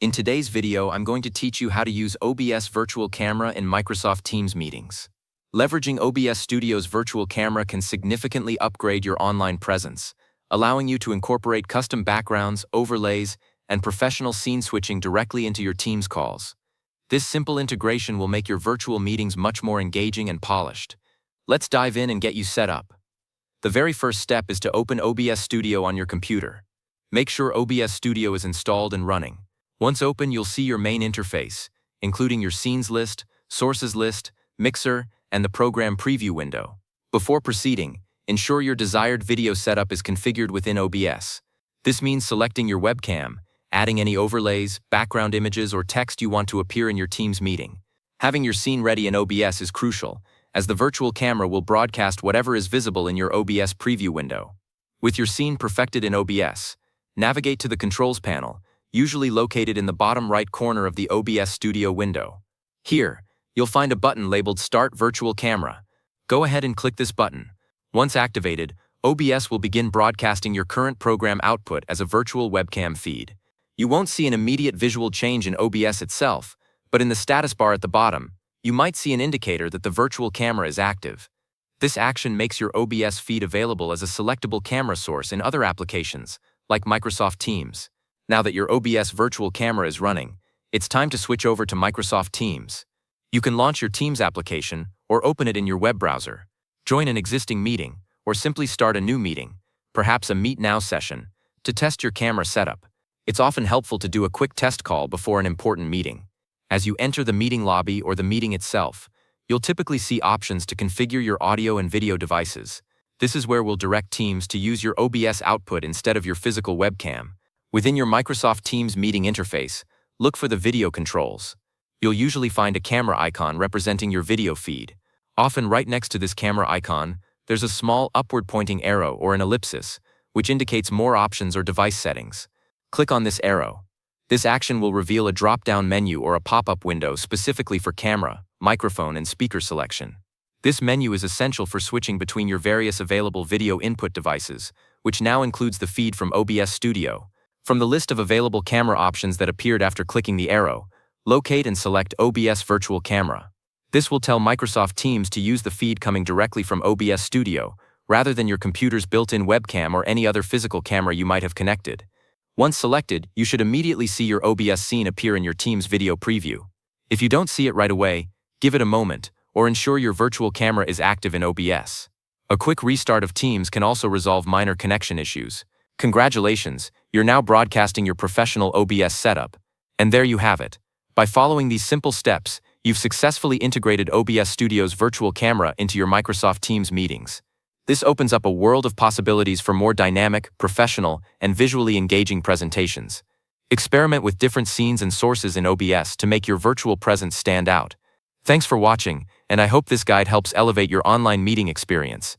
In today's video, I'm going to teach you how to use OBS Virtual Camera in Microsoft Teams meetings. Leveraging OBS Studio's virtual camera can significantly upgrade your online presence, allowing you to incorporate custom backgrounds, overlays, and professional scene switching directly into your Teams calls. This simple integration will make your virtual meetings much more engaging and polished. Let's dive in and get you set up. The very first step is to open OBS Studio on your computer. Make sure OBS Studio is installed and running. Once open, you'll see your main interface, including your scenes list, sources list, mixer, and the program preview window. Before proceeding, ensure your desired video setup is configured within OBS. This means selecting your webcam, adding any overlays, background images, or text you want to appear in your Teams meeting. Having your scene ready in OBS is crucial, as the virtual camera will broadcast whatever is visible in your OBS preview window. With your scene perfected in OBS, navigate to the Controls panel, usually located in the bottom right corner of the OBS Studio window. Here, you'll find a button labeled Start Virtual Camera. Go ahead and click this button. Once activated, OBS will begin broadcasting your current program output as a virtual webcam feed. You won't see an immediate visual change in OBS itself, but in the status bar at the bottom, you might see an indicator that the virtual camera is active. This action makes your OBS feed available as a selectable camera source in other applications, like Microsoft Teams. Now that your OBS virtual camera is running, it's time to switch over to Microsoft Teams. You can launch your Teams application or open it in your web browser, join an existing meeting, or simply start a new meeting, perhaps a Meet Now session, to test your camera setup. It's often helpful to do a quick test call before an important meeting. As you enter the meeting lobby or the meeting itself, you'll typically see options to configure your audio and video devices. This is where we'll direct Teams to use your OBS output instead of your physical webcam. Within your Microsoft Teams meeting interface, look for the video controls. You'll usually find a camera icon representing your video feed. Often right next to this camera icon, there's a small upward-pointing arrow or an ellipsis, which indicates more options or device settings. Click on this arrow. This action will reveal a drop-down menu or a pop-up window specifically for camera, microphone, and speaker selection. This menu is essential for switching between your various available video input devices, which now includes the feed from OBS Studio. From the list of available camera options that appeared after clicking the arrow, locate and select OBS Virtual Camera. This will tell Microsoft Teams to use the feed coming directly from OBS Studio, rather than your computer's built-in webcam or any other physical camera you might have connected. Once selected, you should immediately see your OBS scene appear in your Teams video preview. If you don't see it right away, give it a moment, or ensure your virtual camera is active in OBS. A quick restart of Teams can also resolve minor connection issues. Congratulations, you're now broadcasting your professional OBS setup. And there you have it. By following these simple steps, you've successfully integrated OBS Studio's virtual camera into your Microsoft Teams meetings. This opens up a world of possibilities for more dynamic, professional, and visually engaging presentations. Experiment with different scenes and sources in OBS to make your virtual presence stand out. Thanks for watching, and I hope this guide helps elevate your online meeting experience.